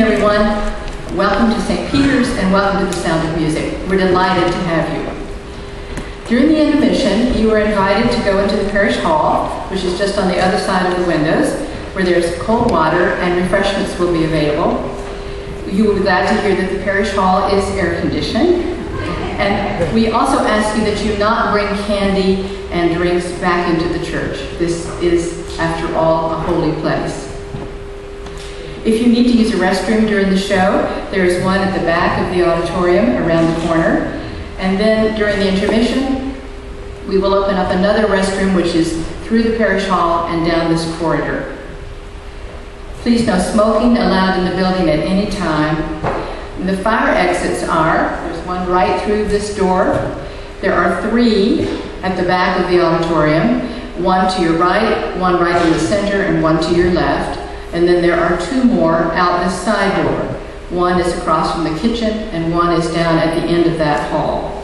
everyone. Welcome to St. Peter's and welcome to the Sound of Music. We're delighted to have you. During the intermission, you are invited to go into the parish hall, which is just on the other side of the windows, where there's cold water and refreshments will be available. You will be glad to hear that the parish hall is air conditioned. And we also ask you that you not bring candy and drinks back into the church. This is, after all, a holy place. If you need to use a restroom during the show, there is one at the back of the auditorium around the corner. And then during the intermission, we will open up another restroom, which is through the parish hall and down this corridor. Please, no smoking allowed in the building at any time. And the fire exits there's one right through this door. There are 3 at the back of the auditorium, one to your right, one right in the center, and one to your left. And then there are 2 more out this side door. One is across from the kitchen, and one is down at the end of that hall.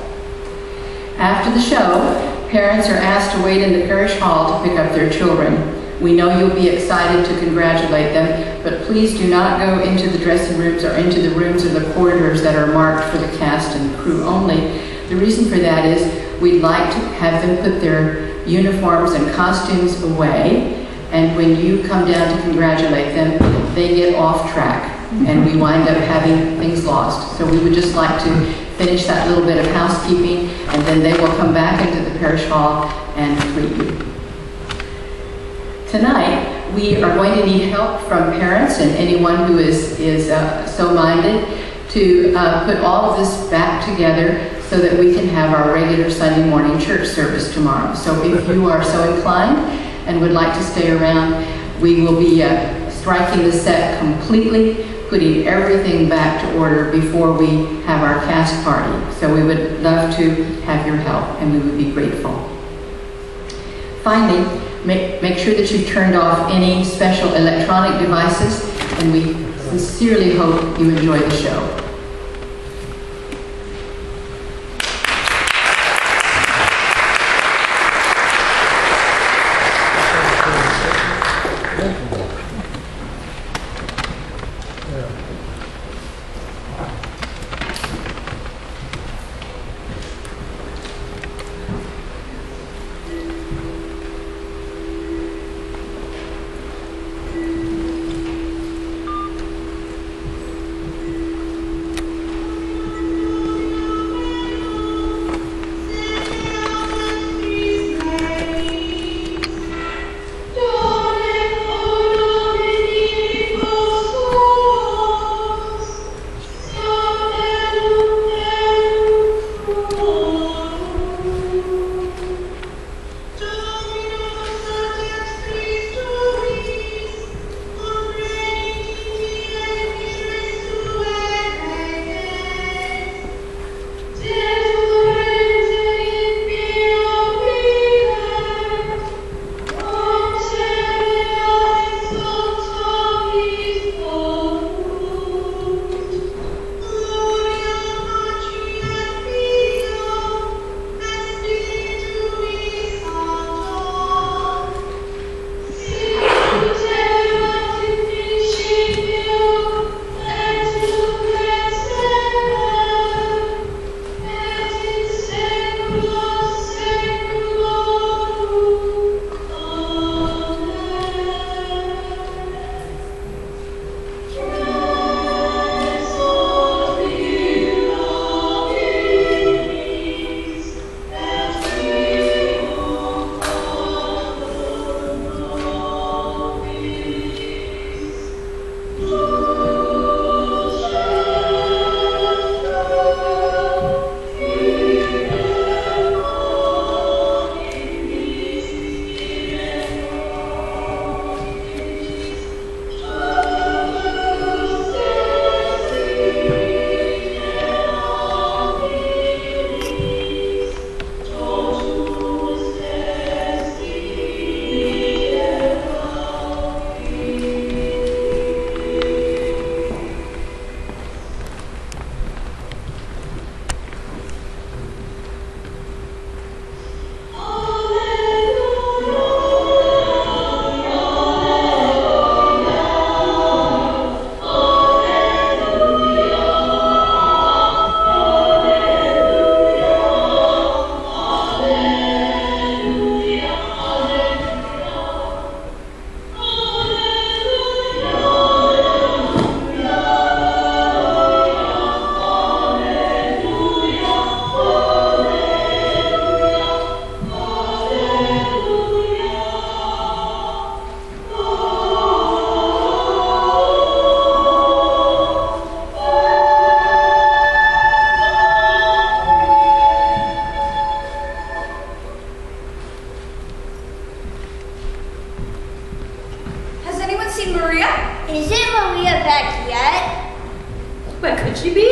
After the show, parents are asked to wait in the parish hall to pick up their children. We know you'll be excited to congratulate them, but please do not go into the dressing rooms or into the rooms or the corridors that are marked for the cast and crew only. The reason for that is we'd like to have them put their uniforms and costumes away, and when you come down to congratulate them, they get off track, and we wind up having things lost. So we would just like to finish that little bit of housekeeping, and then they will come back into the parish hall and greet you. Tonight, we are going to need help from parents and anyone who is so minded to put all of this back together so that we can have our regular Sunday morning church service tomorrow. So if you are so inclined and would like to stay around, we will be striking the set completely, putting everything back to order before we have our cast party. So we would love to have your help, and we would be grateful. Finally, make sure that you've turned off any special electronic devices, and we sincerely hope you enjoy the show.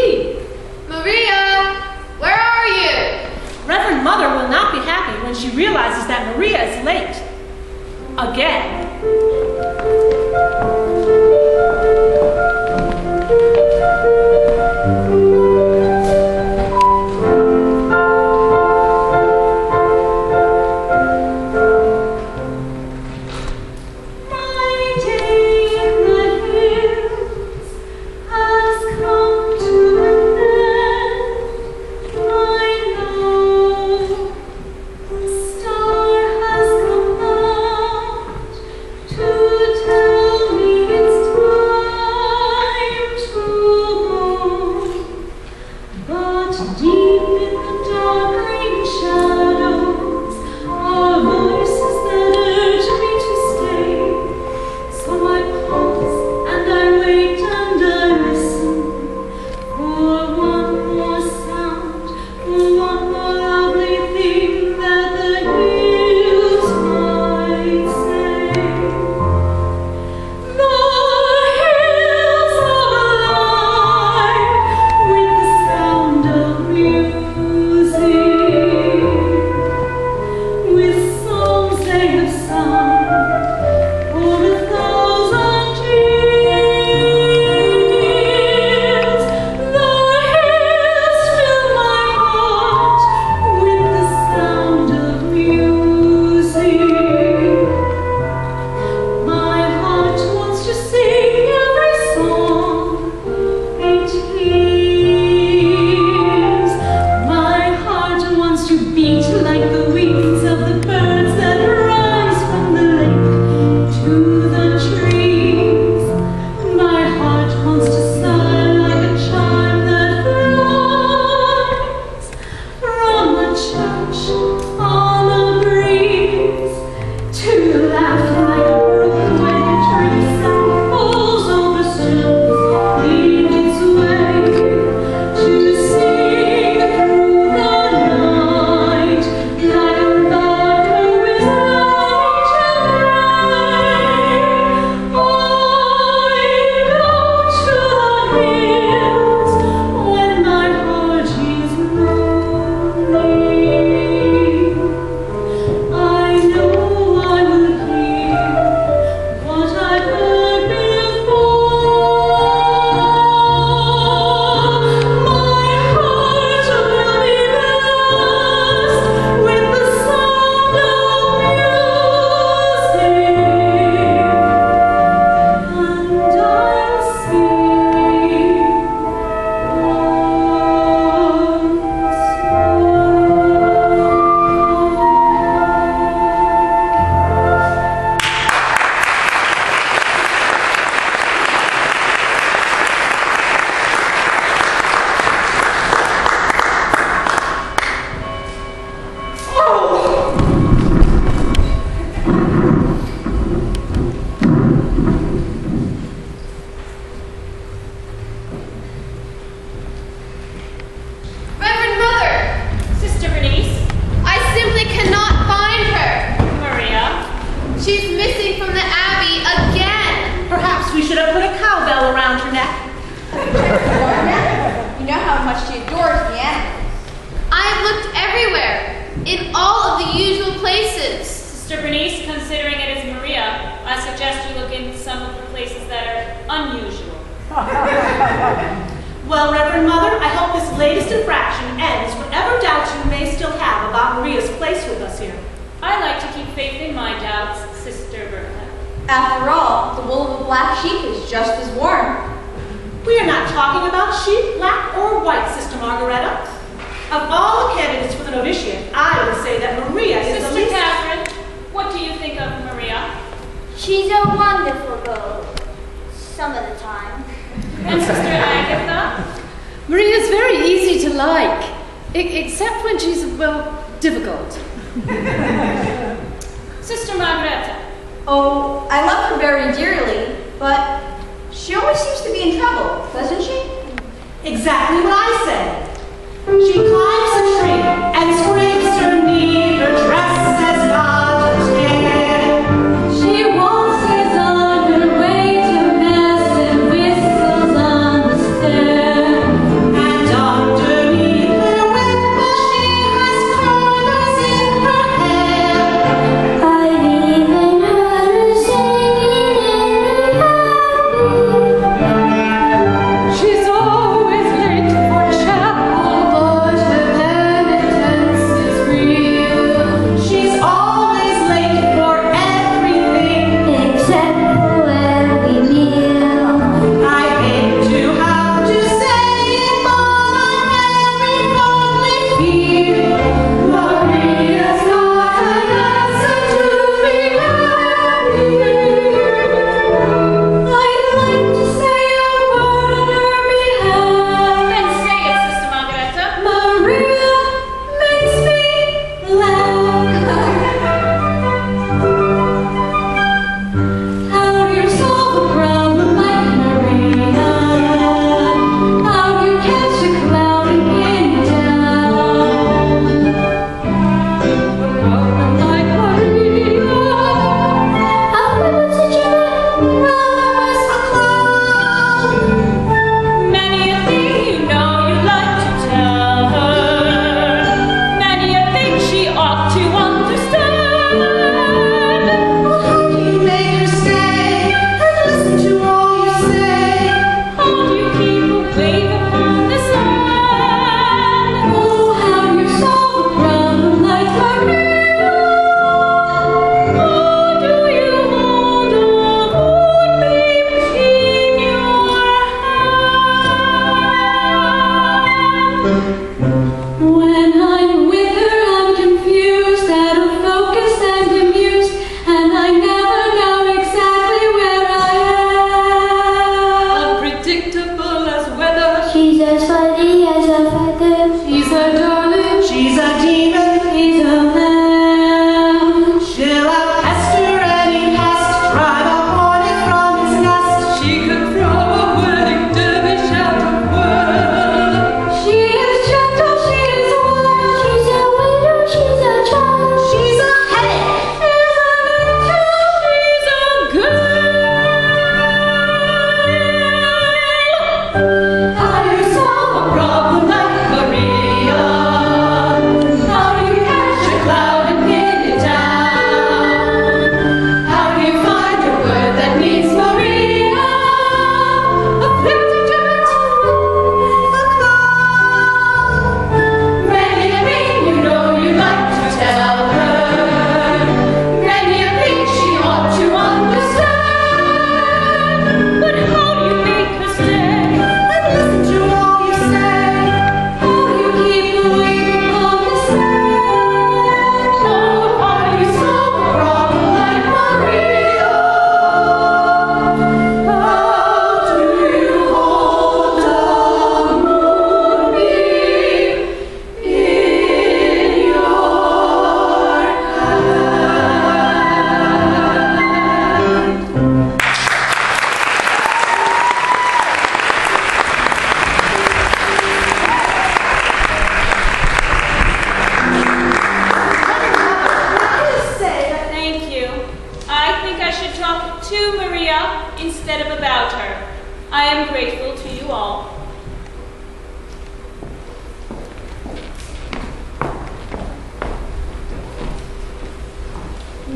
me. Maria, where are you? Reverend Mother will not be happy when she realizes that Maria is late. Again. Well, Reverend Mother, I hope this latest infraction ends whatever doubts you may still have about Maria's place with us here. I like to keep faith in my doubts, Sister Bertha. After all, the wool of a black sheep is just as warm. We are not talking about sheep, black or white, Sister Margaretta. Of all the candidates for the novitiate, I would say that Maria is the least... Sister Catherine, what do you think of Maria? She's a wonderful girl, some of the time. And Sister Agatha? Maria's very easy to like, except when she's, well, difficult. Sister Margaretta? Oh, I love her very dearly, but she always seems to be in trouble, doesn't she? Exactly what I said. She climbs a tree and scrapes her knee, her dress has got a tear. She waltzes on her way to mass and whistles on the stair.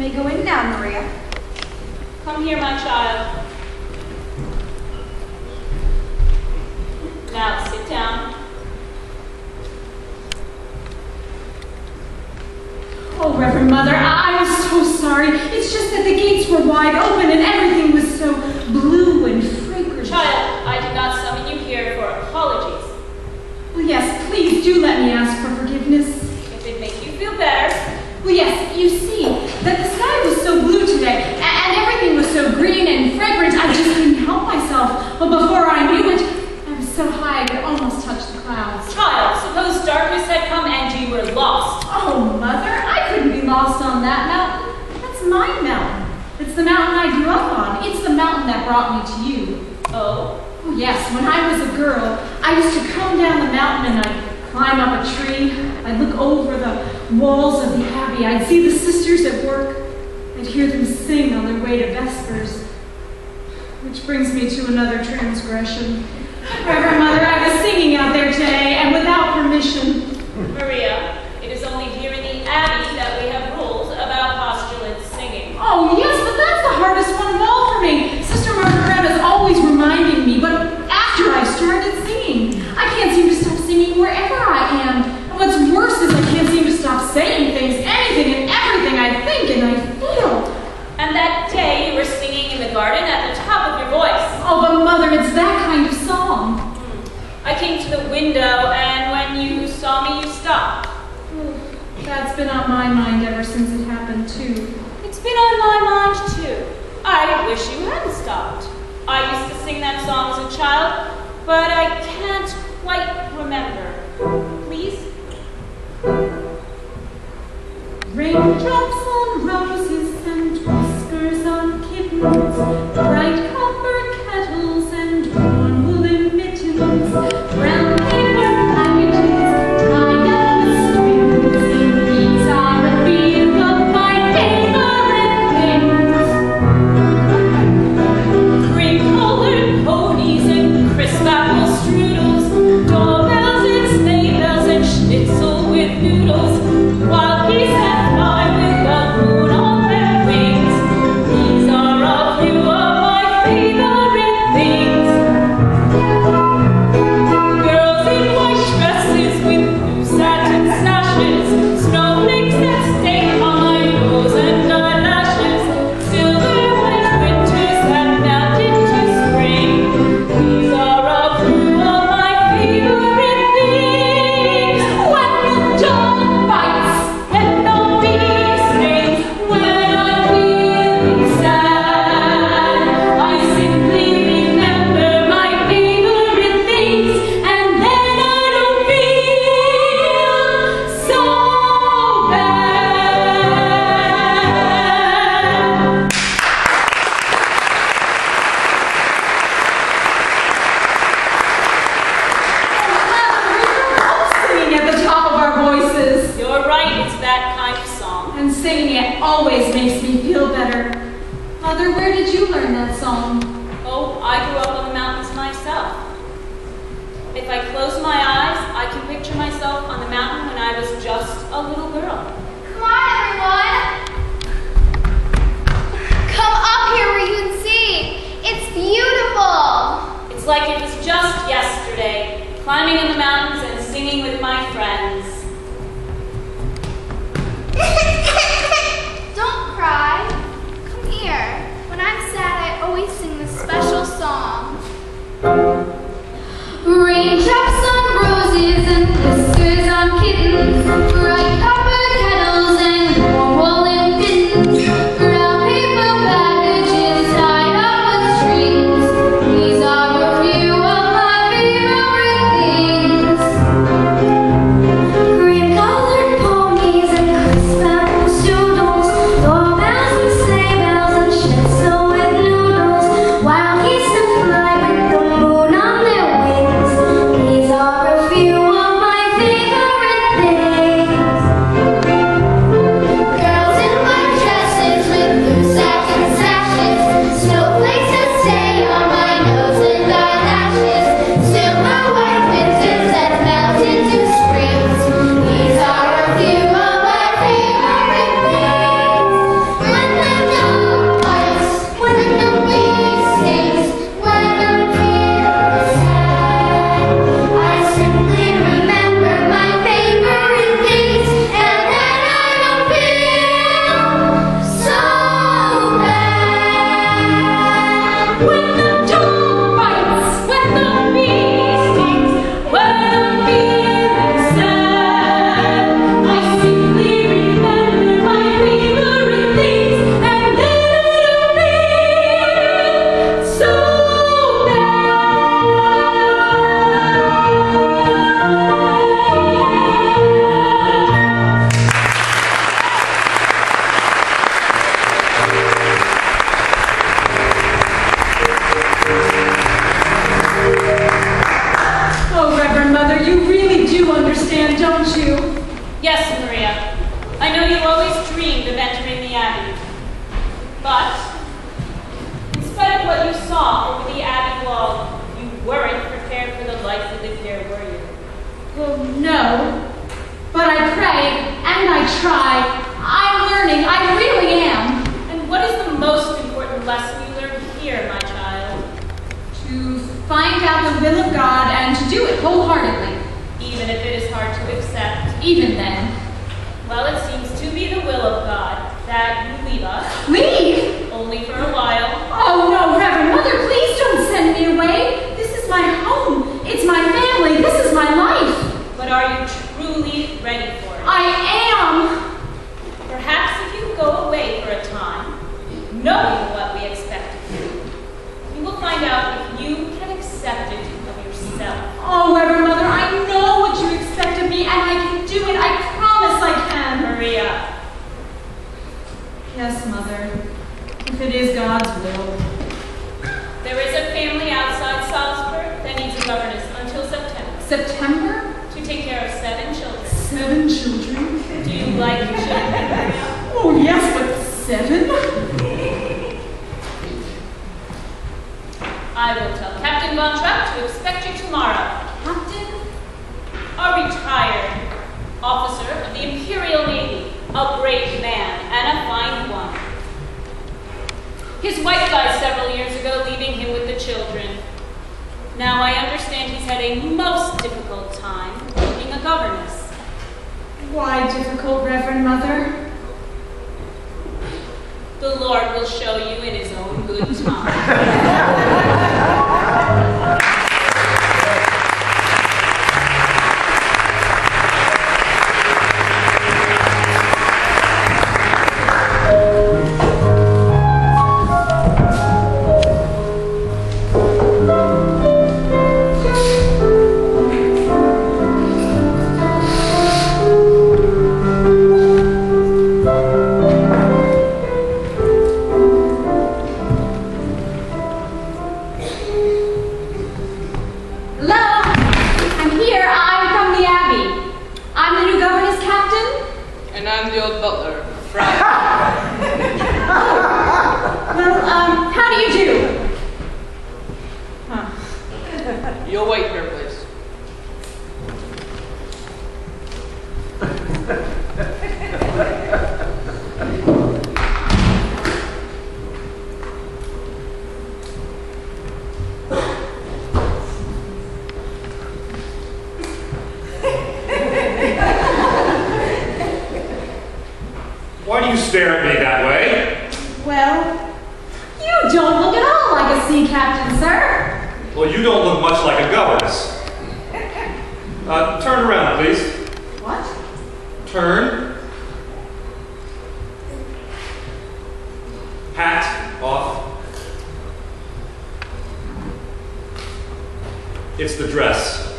may go in now, Maria. Come here, my child. Now sit down. Oh, Reverend Mother, I was so sorry. It's just that the gates were wide open and everything was so blue and fragrant. Child, I did not summon you here for apologies. Well, yes, please do let me ask for forgiveness. If it makes you feel better. Well, yes, you see, that the sky was so blue today and everything was so green and fragrant, I just couldn't help myself. But before I knew it, I was so high I could almost touch the clouds. Child, suppose darkness had come and you were lost. Oh, Mother, I couldn't be lost on that mountain. That's my mountain. It's the mountain I grew up on. It's the mountain that brought me to you. Oh? Oh, yes, when I was a girl, I used to come down the mountain and I'd climb up a tree. I'd look over the walls of the abbey. I'd see the sisters at work. I'd hear them sing on their way to Vespers. Which brings me to another transgression. Reverend Mother, I was singing out there today, and without permission. Maria, it is only here in the Abbey that we have rules about postulant singing. Oh, yes, but that's the hardest one of all for me. Sister Margaret is always reminding me, but after I started singing, I can't seem to stop singing wherever I am. And what's worse is I can't seem to stop saying things, anything and everything I think and I feel. And that day you were singing in the garden at the top of your voice. Oh, but Mother, it's that kind of song. I came to the window, and when you saw me, you stopped. That's been on my mind ever since it happened, too. It's been on my mind, too. I wish you hadn't stopped. I used to sing that song as a child, but I can't quite remember. Please? Raindrops on roses and whiskers on kittens, bright copper kettles and worn woolen mittens, brown paper packages tied up with strings. These are a few of my favorite things. Cream-colored ponies and crisp apple strudels, doorbells and sleigh bells and schnitzel with noodles, while geese that fly with the moon on their wings. These are a few of my favorite things. Girls in white dresses with blue satin sashes, snowflakes that stay on my nose and eyelashes, silver white winters that melt into spring. These are a few of my favorite things. When the dawn bites and the bee sings, when I'm feeling sad, I simply remember my favorite things, and then I don't feel so bad. Singing at the top of our voices. You're right, it's that kind of song. And singing it always makes me feel better. Mother, where did you learn that song? Oh, I grew up on the mountains myself. If I close my eyes, I can picture myself on the mountain when I was just a little girl. Come on, everyone. Come up here where you can see. It's beautiful. It's like it was just yesterday, climbing in the mountains and singing with my friends. Don't cry. Come here. When I'm sad, I always sing this special song. Raindrops on roses and whiskers on kittens, bright copper kettles and warm woolen mittens, brown paper packages tied up with strings. These are a few of my favorite things. Cream-colored ponies and crisp apple strudels, doorbells and sleigh bells and schnitzel with noodles, wild geese that fly with the moon on their wings. These are you really do understand, don't you? Yes, Maria. I know you always dreamed of entering the Abbey. But, in spite of what you saw over the Abbey wall, you weren't prepared for the life you live here, were you? Well, no. But I pray, and I try. I'm learning, I really am. And what is the most important lesson you learned here, my child? To find out the will of God and to do it wholeheartedly. Even if it is hard to accept. Even then. Well, it seems to be the will of God that you leave us. Leave? Only for a while. Oh, no, Reverend Mother, please don't send me away. This is my home. It's my family. This is my life. But are you truly ready for it? I am. Perhaps if you go away for a time, knowing what we expect of you, you will find out if you can accept it of yourself. Oh, Reverend Mother, I know what you expect of me, and I can do it. I promise I can. Maria. Yes, Mother, if it is God's will. There is a family outside Salzburg that needs a governess until September. September? To take care of 7 children. 7 children? Do you like children, Maria? Oh, yes, but 7? I will tell Captain Von Trapp to expect you tomorrow. Captain? A retired officer of the Imperial Navy. A brave man and a fine one. His wife died several years ago, leaving him with the children. Now I understand he's had a most difficult time finding a governess. Why difficult, Reverend Mother? The Lord will show you in his own good time. You'll wait here, please. Why do you stare at me that way? Well, you don't look at all like a sea captain, sir. Well, you don't look much like a governess. Turn around, please. What? Turn. Hat off. It's the dress.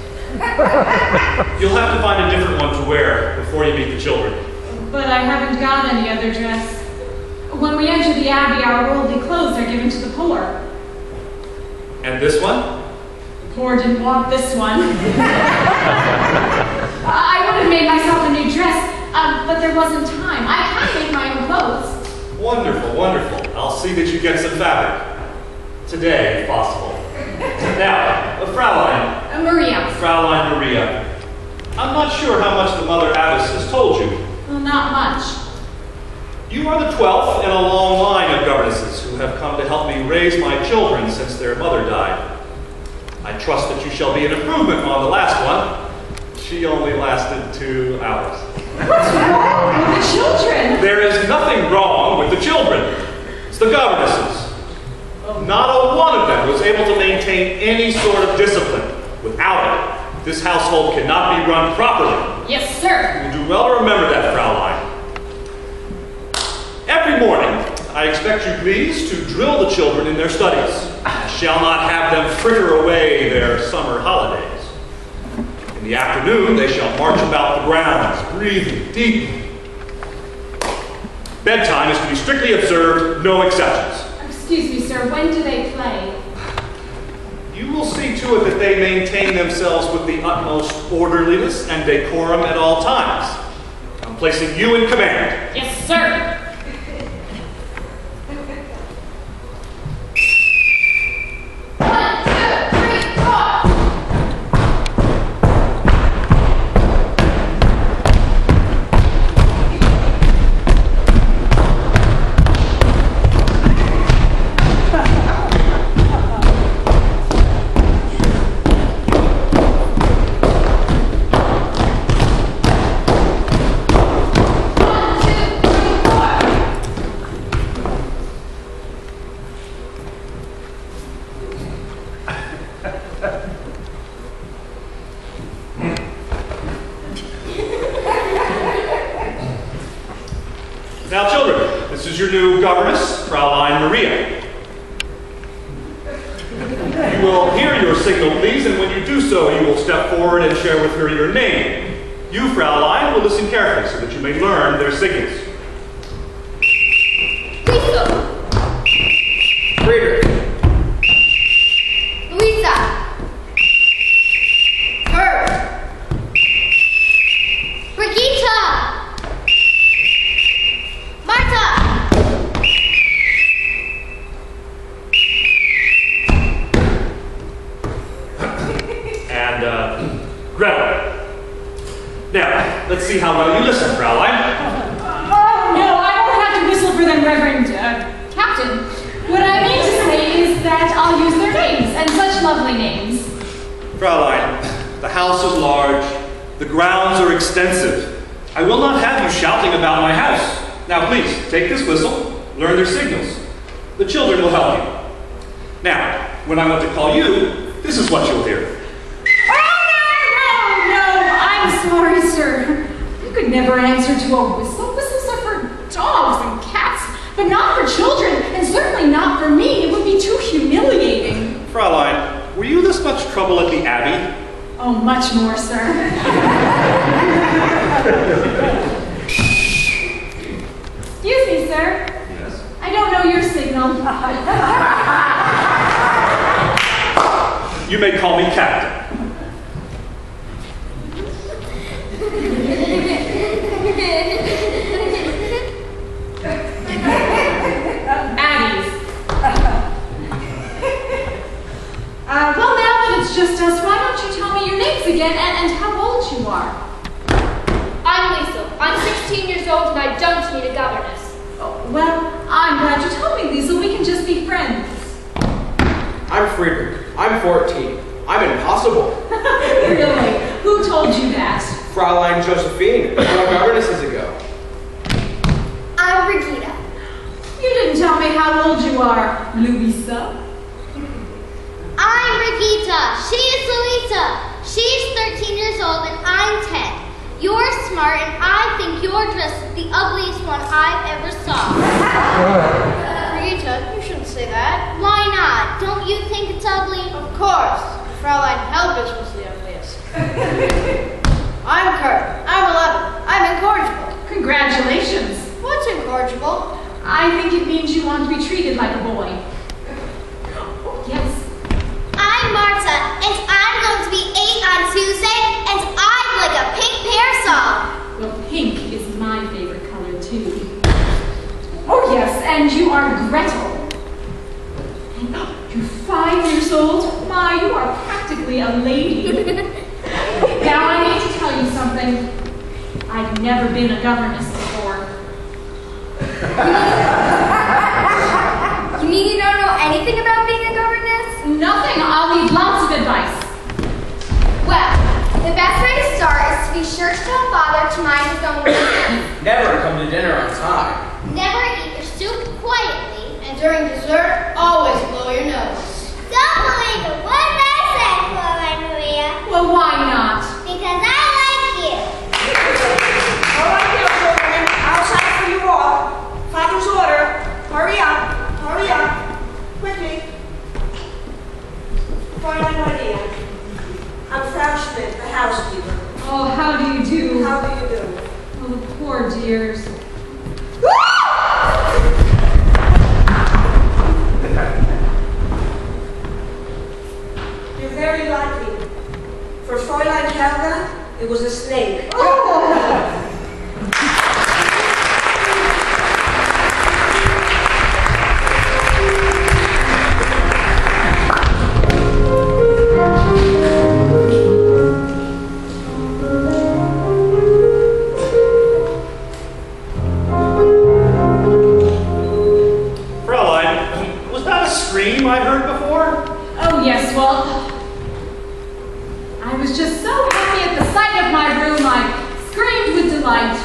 You'll have to find a different one to wear before you meet the children. But I haven't got any other dress. When we enter the Abbey, our worldly clothes are given to the poor. And this one? The poor didn't want this one. I would have made myself a new dress, but there wasn't time. I can make my own clothes. Wonderful, wonderful. I'll see that you get some fabric. Today, if possible. Now, Fraulein. Maria. Fraulein Maria. I'm not sure how much the Mother Abbess has told you. Well, not much. You are the 12th in a long line of governesses who have come to help me raise my children since their mother died. I trust that you shall be an improvement on the last one. She only lasted 2 hours. What's wrong with the children? There is nothing wrong with the children. It's the governesses. Not a one of them was able to maintain any sort of discipline. Without it, this household cannot be run properly. Yes, sir. You do well to remember that, Fraulein. Every morning, I expect you please to drill the children in their studies. I shall not have them fritter away their summer holidays. In the afternoon, they shall march about the grounds, breathing deeply. Bedtime is to be strictly observed, no exceptions. Excuse me, sir, when do they play? You will see to it that they maintain themselves with the utmost orderliness and decorum at all times. I'm placing you in command. Yes, sir. Now, children, this is your new governess, Fraulein Maria. You will hear your signal, please, and when you do so, you will step forward and share with her your name. You, Fraulein, will listen carefully so that you may learn their signals. Lisa. Friedrich. Luisa. Kurt. Brigitte. Marta. And, Gretel. Now, let's see how well you listen, Fraulein. Oh, no, I don't have to whistle for them, Reverend Captain. What I mean to say is that I'll use their names, and such lovely names. Fraulein, the house is large. The grounds are extensive. I will not have you shouting about my house. Now, please, take this whistle, learn their signals. The children will help you. Now, when I want to call you, this is what you'll hear. Oh, no, I'm sorry, sir. You could never answer to a whistle. Whistles are for dogs and cats, but not for children, and certainly not for me. It would be too humiliating. Fraulein, were you this much trouble at the Abbey? Oh, much more, sir. Excuse me, sir. Yes. I don't know your signal. You may call me Captain. Addie's. Well, now that it's just us, why don't you tell me your names again and how old you are? I'm Lisa. I'm 16 years old and I don't need a governess. Oh, well, I'm glad you told me, Lisa. We can just be friends. I'm Friedrich. I'm 14. I'm impossible. Really? Who told you that? Fraulein Josephine, 4 governesses ago. I'm Brigitte. You didn't tell me how old you are, Louisa. I'm Brigitte. She's Louisa. She's 13 years old and I'm 10. You're smart and I think your dress is the ugliest one I've ever saw. Brigitte, you shouldn't say that. Why not? Don't you think it's ugly? Of course. Fraulein Helbus was the ugliest. I'm Kurt. I'm 11. I'm incorrigible. Congratulations. What's incorrigible? I think it means you want to be treated like a boy. Yes. I'm Marta, and I'm going to be 8 on Tuesday, and I'd like a pink parasol. Well, pink is my favorite color, too. Oh, yes, and you are Gretel. You're 5 years old? My, you are practically a lady. Now, I need to tell you something. I've never been a governess before. You mean you don't know anything about being a governess? Nothing. I'll need lots of advice. Well, the best way to start is to be sure to tell Father to mind his own business. Never come to dinner on time. Never eat your soup quietly. And during dessert, always blow your nose. Don't believe a word I say, Fraulein Maria. Well, why not? Because I like you. All right, now, children. Outside for you all. Father's order. Hurry up. Hurry up. Quickly. Fraulein Maria. I'm Frau Schmidt, the housekeeper. Oh, how do you do? How do you do? Oh, the poor dears. Fräulein Helga, it was a snake. Fräulein, was that a scream I heard before? Oh, yes, well, I was just so happy at the sight of my room, I screamed with delight.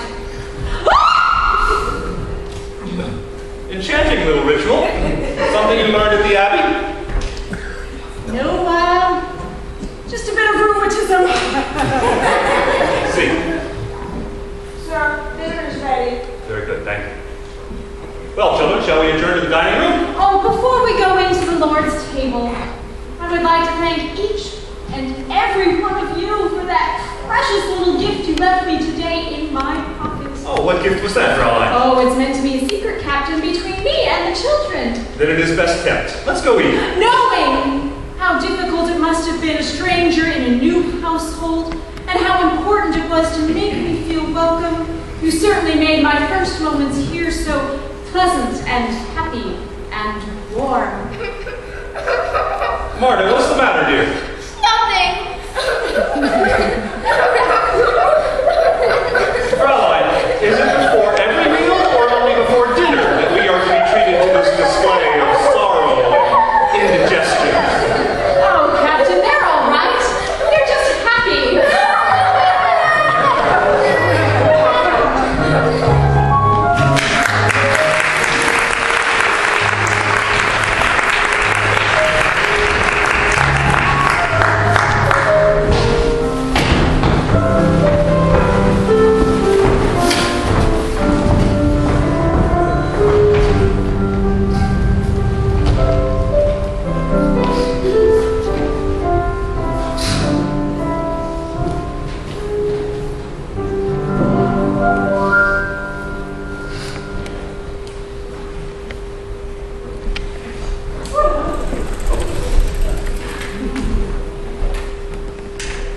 Enchanting little ritual. Something you learned at the Abbey? No, just a bit of rheumatism. See. Sir, dinner is ready. Very good, thank you. Well, children, shall we adjourn to the dining room? Oh, before we go into the Lord's table, I would like to thank each and every one of you for that precious little gift you left me today in my pockets. Oh, what gift was that, Fräulein? Oh, it's meant to be a secret, Captain, between me and the children. Then it is best kept. Let's go eat. Knowing how difficult it must have been a stranger in a new household, and how important it was to make me feel welcome, you certainly made my first moments here so pleasant and happy and warm. Marta, what's the matter, dear? Nothing. Fräulein, is it before every meal or only before dinner that we are to be treated to this display of sorrow and indigestion? Oh, Captain, they're all right. They're just happy.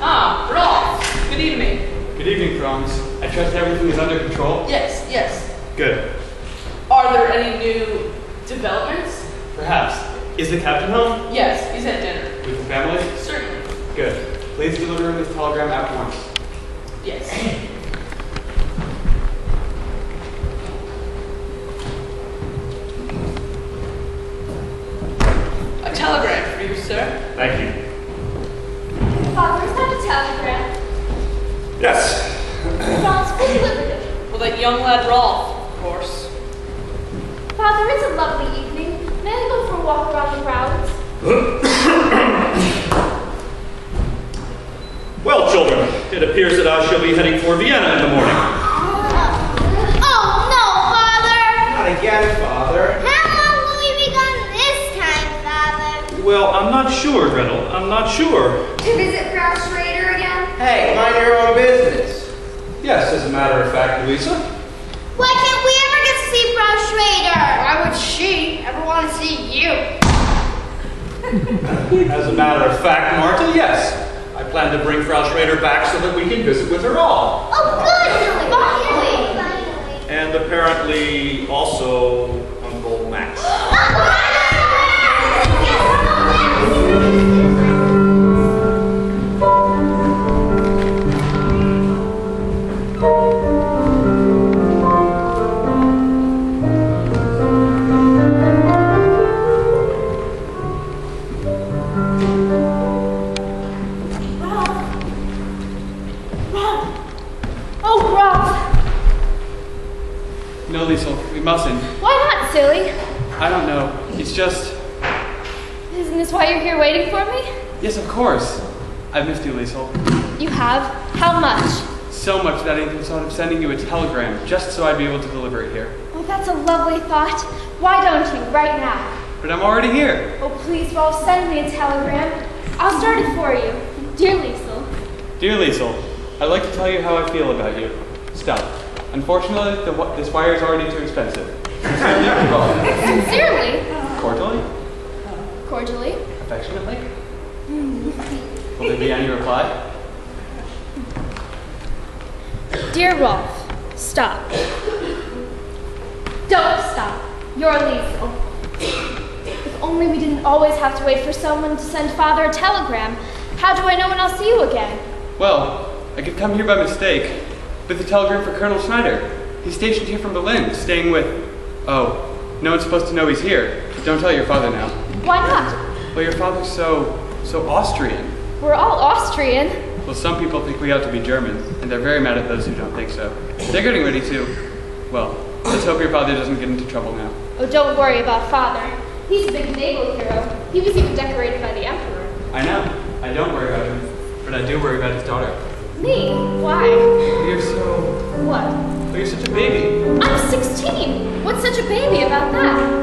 Ah, Rolf. Good evening. Good evening, Franz. I trust everything is under control? Yes, yes. Good. Are there any new developments? Perhaps. Is the captain home? Yes, he's at dinner. With the family? Certainly. Good. Please deliver him this telegram at once. Yes. A telegram for you, sir. Thank you. Father, is that a telegram? Yes. Franz, who delivered it? Well, that young lad Rolf, of course. Father, it's a lovely evening. May I go for a walk around the grounds? Well, children, it appears that I shall be heading for Vienna in the morning. Oh, no, Father. Not again, Father. How long will we be gone this time, Father? Well, I'm not sure, Gretel. I'm not sure. To visit Frau Schrader again? Hey, mind your own business. Yes, as a matter of fact, Louisa. Why can't we ever get to see Frau Schrader? Why would she ever want to see you? As a matter of fact, Marta, yes. I plan to bring Frau Schrader back so that we can visit with her all. Oh, good! Finally! And apparently also Uncle Max. Oh, Rob! No, Liesel, we mustn't. Why not, silly? I don't know. It's just... Isn't this why you're here waiting for me? Yes, of course. I've missed you, Liesel. You have? How much? So much that I even thought of sending you a telegram just so I'd be able to deliver it here. Oh, that's a lovely thought. Why don't you, right now? But I'm already here. Oh, please, Rolf, send me a telegram. I'll start it for you. Dear Liesel. Dear Liesel, I'd like to tell you how I feel about you. Stop. Unfortunately, this wire is already too expensive. Sincerely, Rolf. Sincerely? Cordially? Cordially? Affectionately? Will there be any reply? Dear Rolf, stop. Don't stop. You're lethal. If only we didn't always have to wait for someone to send Father a telegram. How do I know when I'll see you again? Well, I could come here by mistake with a telegram for Colonel Schneider. He's stationed here from Berlin, staying with... Oh, no one's supposed to know he's here. Don't tell your father now. Why not? Well, your father's so Austrian. We're all Austrian. Well, some people think we ought to be German, and they're very mad at those who don't think so. They're getting ready to... Well, let's hope your father doesn't get into trouble now. Oh, don't worry about Father. He's a big naval hero. He was even decorated by the Emperor. I know. I don't worry about him, but I do worry about his daughter. Me? Why? You're so... What? Oh, you're such a baby. I'm 16. What's such a baby about that?